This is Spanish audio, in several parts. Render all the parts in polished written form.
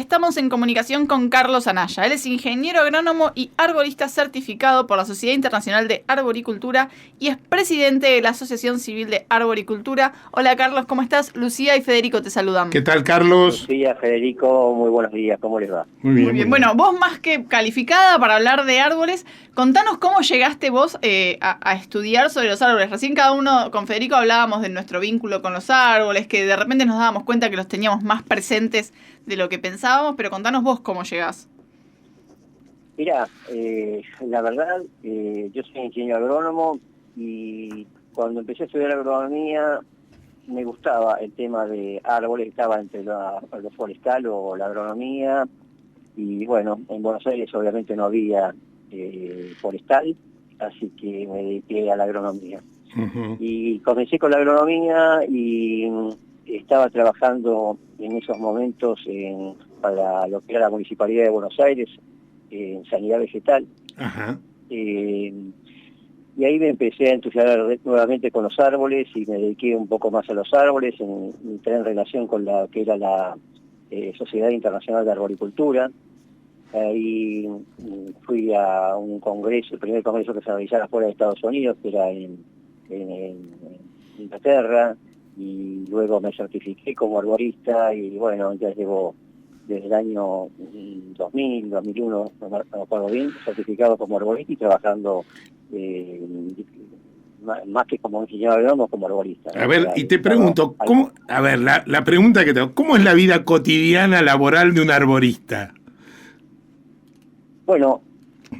estamos en comunicación con Carlos Anaya. Él es ingeniero agrónomo y arborista certificado por la Sociedad Internacional de Arboricultura y es presidente de la Asociación Civil de Arboricultura. Hola Carlos, ¿cómo estás? Lucía y Federico te saludan. ¿Qué tal, Carlos? Lucía, Federico, muy buenos días, ¿cómo les va? Muy bien. Bueno, vos más que calificada para hablar de árboles, contanos cómo llegaste vos a estudiar sobre los árboles. Recién cada uno, con Federico hablábamos de nuestro vínculo con los árboles, que de repente nos dábamos cuenta que los teníamos más presentes de lo que pensábamos, pero contanos vos cómo llegás. Mirá, la verdad, yo soy ingeniero agrónomo y cuando empecé a estudiar agronomía me gustaba el tema de árboles, estaba entre lo forestal o la agronomía, y bueno, en Buenos Aires obviamente no había forestal, así que me dediqué a la agronomía. Y comencé con la agronomía y estaba trabajando en esos momentos para lo que era la Municipalidad de Buenos Aires, en sanidad vegetal. Y ahí me empecé a entusiasmar nuevamente con los árboles y me dediqué un poco más a los árboles, entré en relación con la que era la Sociedad Internacional de Arboricultura. Ahí fui a un congreso, el primer congreso que se realizara fuera de Estados Unidos, que era en Inglaterra, y luego me certifiqué como arborista y bueno, ya llevo desde el año 2000, 2001, no me acuerdo bien, certificado como arborista y trabajando más que como ingeniero agrónomo, como arborista, ¿no? A ver, y te pregunto, ¿cómo, a ver, la pregunta que tengo, ¿cómo es la vida cotidiana laboral de un arborista? Bueno,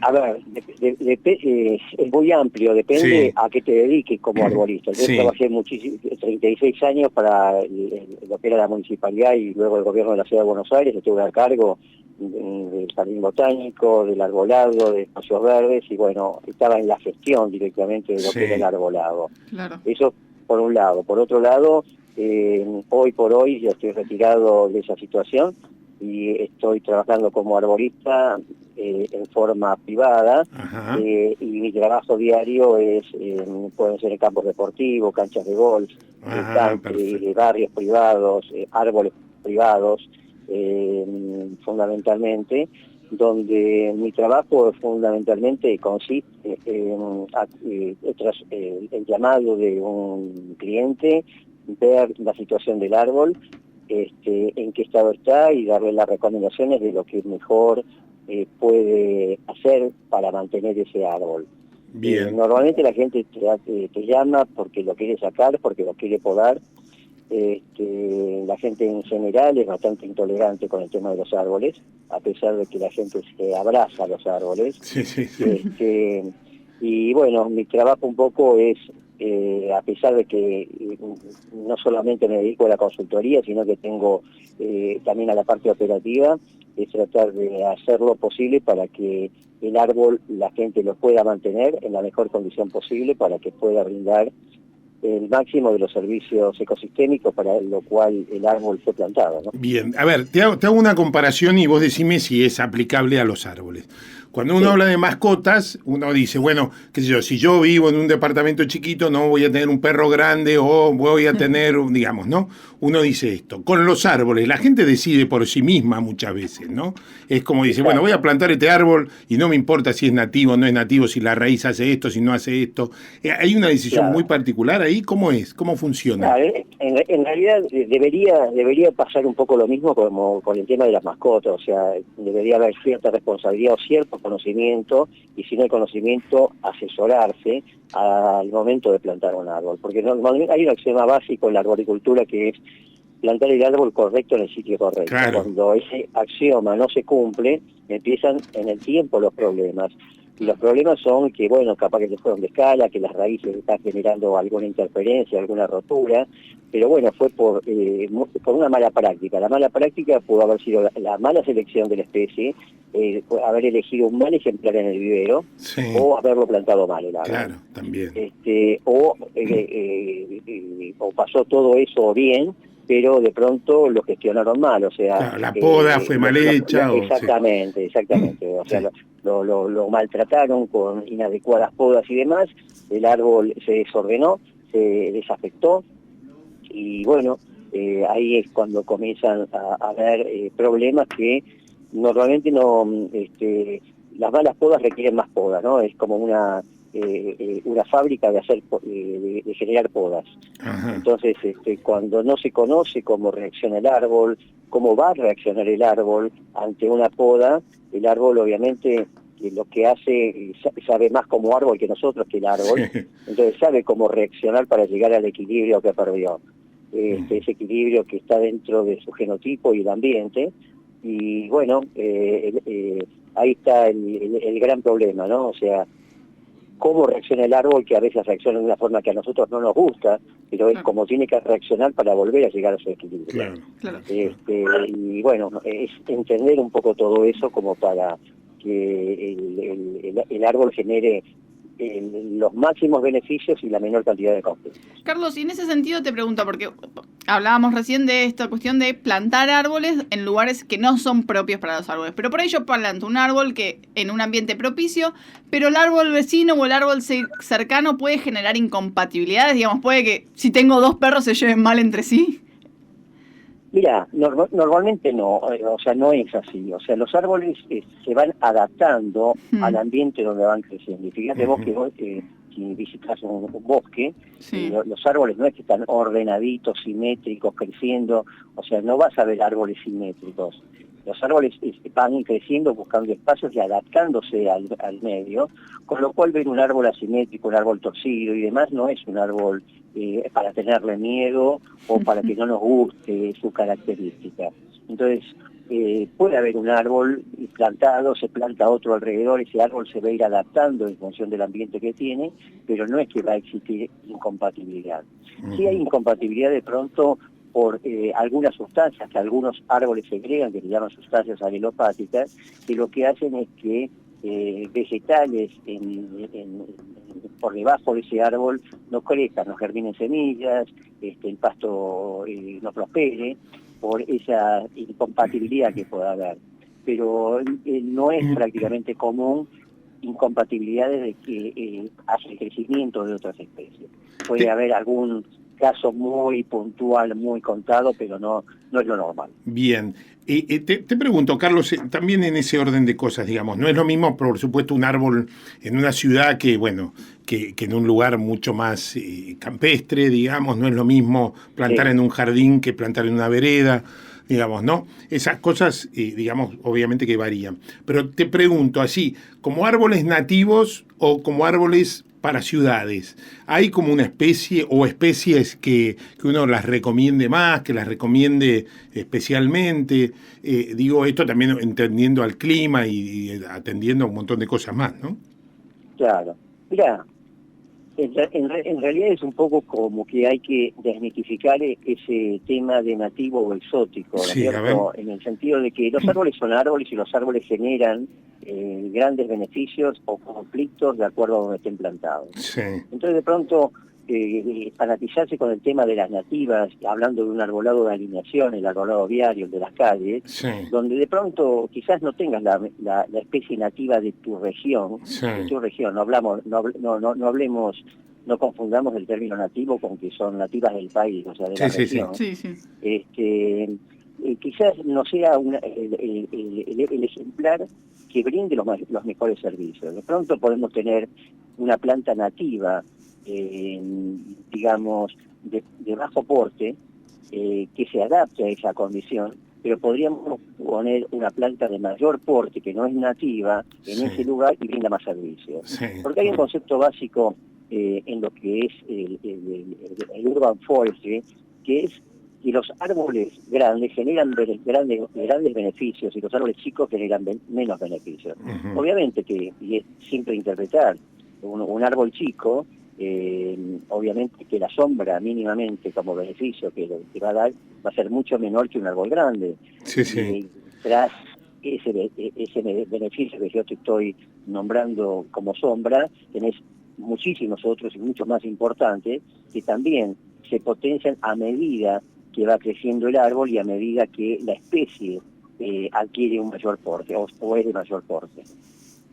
a ver, es muy amplio, depende a qué te dediques como arborista. Yo trabajé 36 años para lo que era la municipalidad y luego el gobierno de la Ciudad de Buenos Aires. Estuve a cargo del jardín botánico, del arbolado, de espacios verdes, y bueno, estaba en la gestión directamente de lo que era el arbolado. Claro. Eso por un lado. Por otro lado, hoy por hoy yo estoy retirado de esa situación y estoy trabajando como arborista en forma privada, y mi trabajo diario pueden ser en campos deportivos, canchas de golf, barrios privados, árboles privados, fundamentalmente, donde mi trabajo fundamentalmente consiste tras el llamado de un cliente, ver la situación del árbol, en qué estado está y darle las recomendaciones de lo que mejor puede hacer para mantener ese árbol. Bien. Normalmente la gente te llama porque lo quiere sacar, porque lo quiere podar. La gente en general es bastante intolerante con el tema de los árboles, a pesar de que la gente se abraza a los árboles. Y bueno, mi trabajo un poco es, a pesar de que no solamente me dedico a la consultoría, sino que tengo también a la parte operativa, es tratar de hacer lo posible para que el árbol la gente lo pueda mantener en la mejor condición posible para que pueda brindar el máximo de los servicios ecosistémicos para lo cual el árbol fue plantado, ¿no? Bien, a ver, te hago una comparación y vos decime si es aplicable a los árboles. Cuando uno habla de mascotas, uno dice, bueno, qué sé yo, si yo vivo en un departamento chiquito, no voy a tener un perro grande o voy a tener, digamos, ¿no? Uno dice esto. Con los árboles, la gente decide por sí misma muchas veces, ¿no? Es como dice, bueno, voy a plantar este árbol y no me importa si es nativo o no es nativo, si la raíz hace esto, si no hace esto. Hay una decisión muy particular ahí. ¿Cómo es? ¿Cómo funciona? En realidad debería pasar un poco lo mismo como con el tema de las mascotas, o sea, debería haber cierta responsabilidad o cierto conocimiento, y si no hay conocimiento, asesorarse al momento de plantar un árbol, porque normalmente hay un axioma básico en la arboricultura que es plantar el árbol correcto en el sitio correcto. Claro. Cuando ese axioma no se cumple, empiezan en el tiempo los problemas. Y los problemas son que, bueno, capaz que se fueron de escala, que las raíces están generando alguna interferencia, alguna rotura, pero bueno, fue por una mala práctica. La mala práctica pudo haber sido la mala selección de la especie, haber elegido un mal ejemplar en el vivero, o haberlo plantado mal el árbol. Claro, también. O pasó todo eso bien, pero de pronto lo gestionaron mal, o sea... Claro, la poda fue mal hecha. Exactamente. O sea, lo maltrataron con inadecuadas podas y demás, el árbol se desordenó, se desafectó, y bueno, ahí es cuando comienzan a haber problemas que normalmente no, las malas podas requieren más poda, ¿no? Es como una fábrica de hacer de generar podas. Ajá. Entonces, cuando no se conoce cómo reacciona el árbol, cómo va a reaccionar el árbol ante una poda, el árbol obviamente lo que hace, sabe más como árbol que nosotros, que el árbol, Sí. entonces sabe cómo reaccionar para llegar al equilibrio que perdió. Ese equilibrio que está dentro de su genotipo y el ambiente, y bueno, ahí está el gran problema, ¿no? O sea, cómo reacciona el árbol, que a veces reacciona de una forma que a nosotros no nos gusta, pero es como tiene que reaccionar para volver a llegar a su equilibrio. Claro. Claro. Y bueno, es entender un poco todo eso como para que el árbol genere los máximos beneficios y la menor cantidad de costes. Carlos, y en ese sentido te pregunto, porque hablábamos recién de esta cuestión de plantar árboles en lugares que no son propios para los árboles. Pero por ahí yo planto un árbol que en un ambiente propicio, pero el árbol vecino o el árbol cercano puede generar incompatibilidades. Digamos, puede que si tengo dos perros se lleven mal entre sí. Mira, normalmente no, o sea, no es así. O sea, los árboles se van adaptando al ambiente donde van creciendo. Y fíjate vos que si visitas un bosque, Sí. los árboles no es que están ordenaditos, simétricos, creciendo. O sea, no vas a ver árboles simétricos. Los árboles van creciendo, buscando espacios y adaptándose al medio, con lo cual ver un árbol asimétrico, un árbol torcido y demás no es un árbol para tenerle miedo o para que no nos guste su característica. Entonces, puede haber un árbol plantado, se planta otro alrededor, ese árbol se va a ir adaptando en función del ambiente que tiene, pero no es que va a existir incompatibilidad. Si hay incompatibilidad de pronto por algunas sustancias que algunos árboles segregan, que se llaman sustancias alelopáticas, que lo que hacen es que vegetales por debajo de ese árbol no crezcan, no germinen semillas, el pasto no prospere, por esa incompatibilidad que pueda haber. Pero no es prácticamente común incompatibilidades de que hace el crecimiento de otras especies. Puede haber algún caso muy puntual, muy contado, pero no es lo normal. Bien. Te pregunto, Carlos, también en ese orden de cosas, digamos, no es lo mismo, por supuesto, un árbol en una ciudad que, bueno, que en un lugar mucho más campestre, digamos, no es lo mismo plantar en un jardín que plantar en una vereda, digamos, ¿no? Esas cosas, digamos, obviamente que varían. Pero te pregunto así, ¿como árboles nativos o como árboles para ciudades? ¿Hay como una especie o especies que uno las recomiende más, que las recomiende especialmente? Digo esto también entendiendo al clima y atendiendo a un montón de cosas más, ¿no? Claro. Mirá, en realidad es un poco como que hay que desmitificar ese tema de nativo o exótico, ¿no es cierto? En el sentido de que los árboles son árboles y los árboles generan grandes beneficios o conflictos de acuerdo a donde estén plantados. Sí. Entonces de pronto fanatizarse con el tema de las nativas, hablando de un arbolado de alineación, el arbolado viario, el de las calles, Sí. donde de pronto quizás no tengas la especie nativa de tu región, Sí. de tu región, no confundamos el término nativo con que son nativas del país, o sea, de la región. Sí, sí. Quizás no sea el ejemplar que brinde los mejores servicios. De pronto podemos tener una planta nativa, digamos, de bajo porte, que se adapte a esa condición, pero podríamos poner una planta de mayor porte que no es nativa en ese lugar y brinda más servicios. Sí. Porque hay un concepto básico en lo que es el urban forestry, que es que los árboles grandes generan grandes beneficios y los árboles chicos generan menos beneficios. Obviamente que, y es simple interpretar, un árbol chico, obviamente que la sombra mínimamente como beneficio que va a dar va a ser mucho menor que un árbol grande. Sí, sí. Y tras ese beneficio que yo te estoy nombrando como sombra, tenés muchísimos otros y muchos más importantes que también se potencian a medida que va creciendo el árbol y a medida que la especie adquiere un mayor porte o es de mayor porte.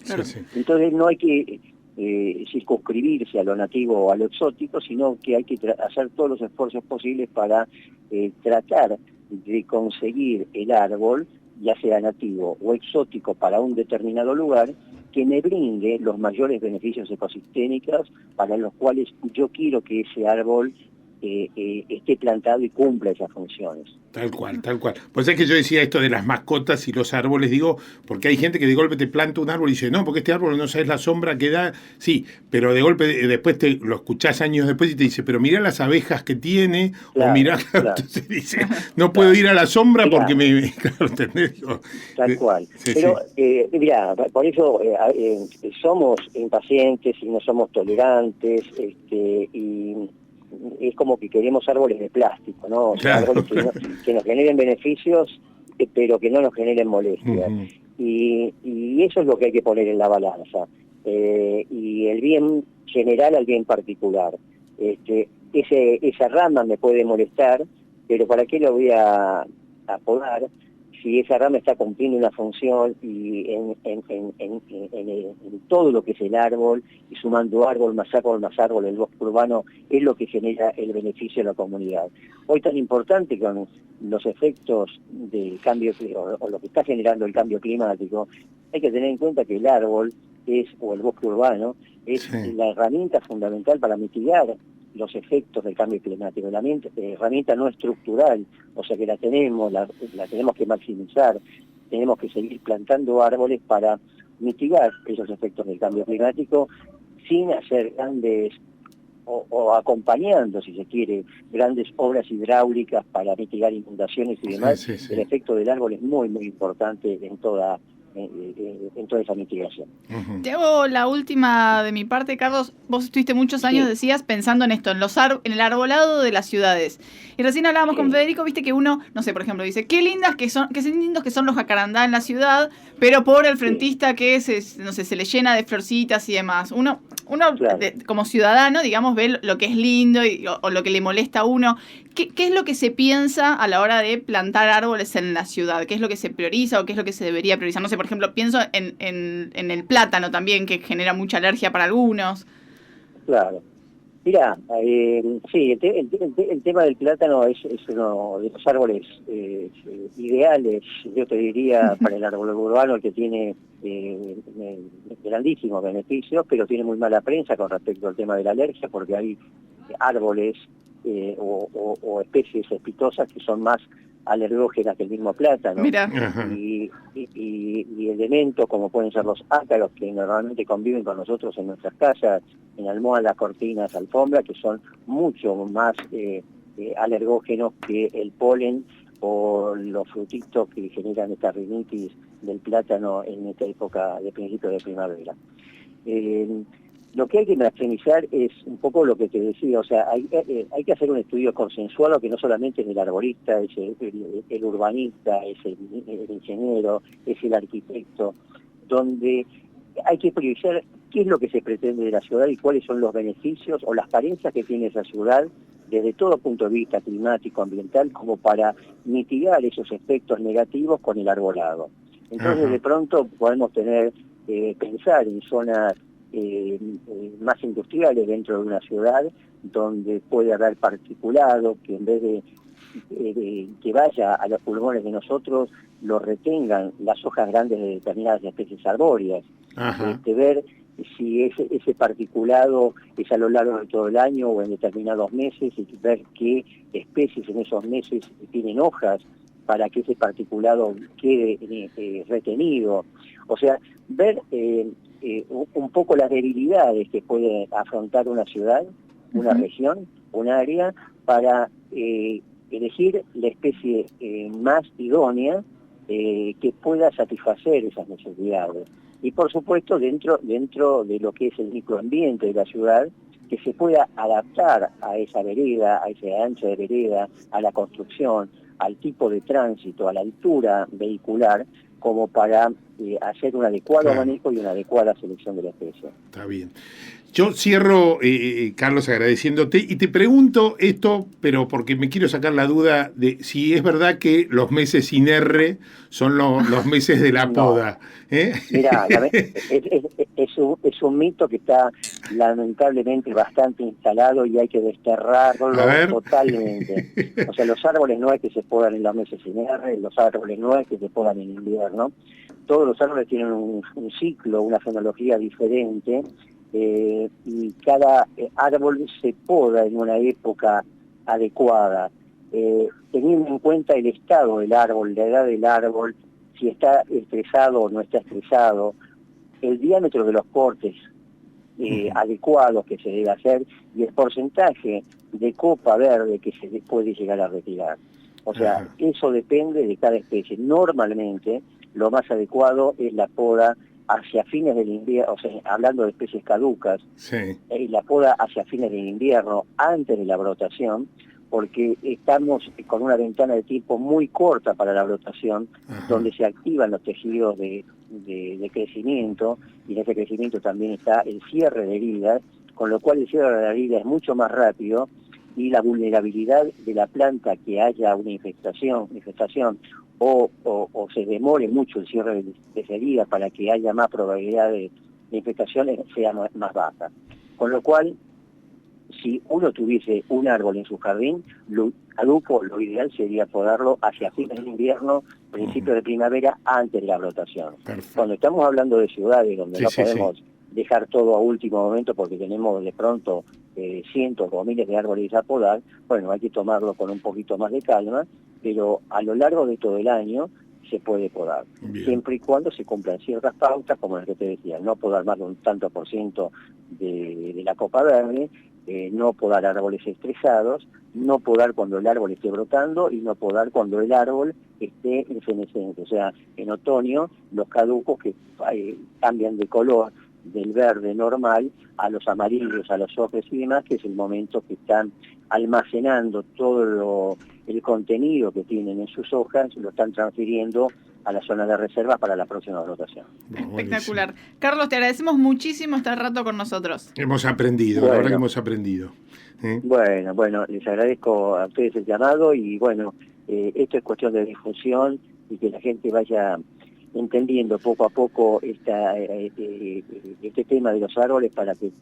Claro. Sí, sí. Entonces no hay que circunscribirse a lo nativo o a lo exótico, sino que hay que hacer todos los esfuerzos posibles para tratar de conseguir el árbol, ya sea nativo o exótico, para un determinado lugar, que me brinde los mayores beneficios ecosistémicos para los cuales yo quiero que ese árbol esté plantado y cumpla esas funciones. Tal cual, tal cual. Pues es que yo decía esto de las mascotas y los árboles, digo, porque hay gente que de golpe te planta un árbol y dice, no, porque este árbol no sabes la sombra que da. Sí, pero de golpe después te lo escuchás años después y te dice, pero mirá las abejas que tiene, claro, o mirá, claro. Entonces dice, no puedo ir a la sombra Mirá, porque me claro, ¿entendés? Digo, tal cual. sí, Pero, sí. mirá, por eso somos impacientes y no somos tolerantes, y es como que queremos árboles de plástico, ¿no? O sea, Claro, árboles que nos generen beneficios, pero que no nos generen molestias. Uh-huh. Y eso es lo que hay que poner en la balanza. Y el bien general al bien particular. Esa rama me puede molestar, pero ¿para qué lo voy a podar si esa rama está cumpliendo una función y en todo lo que es el árbol, y sumando árbol, el bosque urbano, es lo que genera el beneficio a la comunidad? Hoy tan importante con los efectos del cambio, o lo que está generando el cambio climático, hay que tener en cuenta que el árbol o el bosque urbano, es Sí. la herramienta fundamental para mitigar los efectos del cambio climático, la herramienta no estructural, o sea que la tenemos que maximizar, tenemos que seguir plantando árboles para mitigar esos efectos del cambio climático sin hacer grandes, o acompañando, si se quiere, grandes obras hidráulicas para mitigar inundaciones y demás. Sí, sí, sí. El efecto del árbol es muy, muy importante en toda esa mitigación. Uh-huh. Te hago la última de mi parte, Carlos. Vos estuviste muchos años, Sí. decías, pensando en esto, en el arbolado de las ciudades. Y recién hablábamos con Sí. Federico, viste que uno, no sé, por ejemplo, dice, qué lindos que son los jacarandá en la ciudad, pero por el frentista que no sé, se le llena de florcitas y demás. Uno Claro. como ciudadano, digamos, ve lo que es lindo o lo que le molesta a uno. ¿Qué es lo que se piensa a la hora de plantar árboles en la ciudad? ¿Qué es lo que se prioriza o qué es lo que se debería priorizar? No sé, por ejemplo, pienso en el plátano también, que genera mucha alergia para algunos. Claro. Mirá, sí, el tema del plátano es uno de los árboles ideales, yo te diría, para el árbol urbano, que tiene grandísimos beneficios, pero tiene muy mala prensa con respecto al tema de la alergia, porque hay árboles o especies espitosas que son más alergógenas que el mismo plátano. Mira, Ajá. Y elementos como pueden ser los ácaros, que normalmente conviven con nosotros en nuestras casas, en almohadas, cortinas, alfombras, que son mucho más alergógenos que el polen o los frutitos que generan esta rinitis del plátano en esta época de principio de primavera. Lo que hay que maximizar es un poco lo que te decía, o sea, hay que hacer un estudio consensuado que no solamente es el arborista, es el urbanista, es el ingeniero, es el arquitecto, donde hay que priorizar qué es lo que se pretende de la ciudad y cuáles son los beneficios o las carencias que tiene esa ciudad desde todo punto de vista climático, ambiental, como para mitigar esos efectos negativos con el arbolado. Entonces, Ajá. de pronto podemos pensar en zonas más industriales dentro de una ciudad, donde puede haber particulado que en vez de que vaya a los pulmones de nosotros, lo retengan las hojas grandes de determinadas especies arbóreas. Ajá. Ver si ese particulado es a lo largo de todo el año o en determinados meses, y ver qué especies en esos meses tienen hojas para que ese particulado quede retenido. O sea, ver un poco las debilidades que puede afrontar una ciudad, una región, un área, para elegir la especie más idónea que pueda satisfacer esas necesidades. Y por supuesto dentro de lo que es el microambiente de la ciudad, que se pueda adaptar a esa vereda, a ese ancho de vereda, a la construcción, al tipo de tránsito, a la altura vehicular, como para hacer un adecuado Claro. manejo y una adecuada selección de la especie. Está bien. Yo cierro, Carlos, agradeciéndote y te pregunto esto, pero porque me quiero sacar la duda de si es verdad que los meses sin R son los meses de la No. poda. Mirá, es un mito que está lamentablemente bastante instalado y hay que desterrarlo A ver. totalmente. O sea, los árboles no es que se podan en los meses sin R, los árboles no es que se podan en invierno. Todos los árboles tienen un ciclo, una fenología diferente, y cada árbol se poda en una época adecuada, teniendo en cuenta el estado del árbol, la edad del árbol, si está estresado o no está estresado, el diámetro de los cortes adecuados que se debe hacer y el porcentaje de copa verde que se puede llegar a retirar. O sea, eso depende de cada especie. Normalmente, lo más adecuado es la poda hacia fines del invierno, o sea, hablando de especies caducas, Sí. la poda hacia fines del invierno, antes de la brotación, porque estamos con una ventana de tiempo muy corta para la brotación, donde se activan los tejidos de crecimiento, y en ese crecimiento también está el cierre de heridas, con lo cual el cierre de la herida es mucho más rápido, y la vulnerabilidad de la planta que haya una infestación o se demore mucho el cierre de esa herida para que haya más probabilidad de infestaciones sea más baja. Con lo cual, si uno tuviese un árbol en su jardín, caduco, lo ideal sería podarlo hacia fines de invierno, principios de primavera, antes de la brotación. Perfecto. Cuando estamos hablando de ciudades donde Sí, no sí, podemos dejar todo a último momento porque tenemos de pronto cientos o miles de árboles a podar, bueno, hay que tomarlo con un poquito más de calma, pero a lo largo de todo el año se puede podar, siempre y cuando se cumplan ciertas pautas, como las que te decía, no podar más de un tanto por ciento de la copa verde, no podar árboles estresados, no podar cuando el árbol esté brotando y no podar cuando el árbol esté en senescencia. O sea, en otoño los caducos que cambian de color del verde normal a los amarillos, a los ocres y demás, que es el momento que están almacenando todo el contenido que tienen en sus hojas, lo están transfiriendo a la zona de reserva para la próxima brotación. Espectacular. Carlos, te agradecemos muchísimo este rato con nosotros. Hemos aprendido, la verdad que hemos aprendido. Bueno, les agradezco a ustedes el llamado y bueno, esto es cuestión de difusión y que la gente vaya entendiendo poco a poco este tema de los árboles para que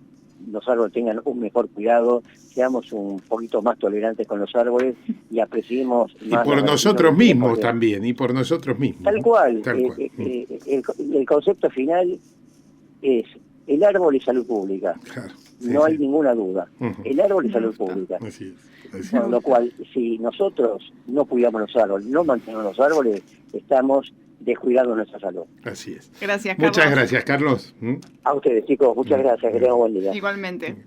los árboles tengan un mejor cuidado, seamos un poquito más tolerantes con los árboles y apreciemos más. Y por nosotros mismos también, y por nosotros mismos. Tal cual. El concepto final es: el árbol es salud pública. Claro, no hay ninguna duda. El árbol es salud pública. Así es. Con lo cual, si nosotros no cuidamos los árboles, no mantenemos los árboles, estamos descuidando nuestra salud. Así es. Gracias, Carlos. Muchas gracias, Carlos. A ustedes, chicos, muchas gracias. Que tengan buen día. Igualmente.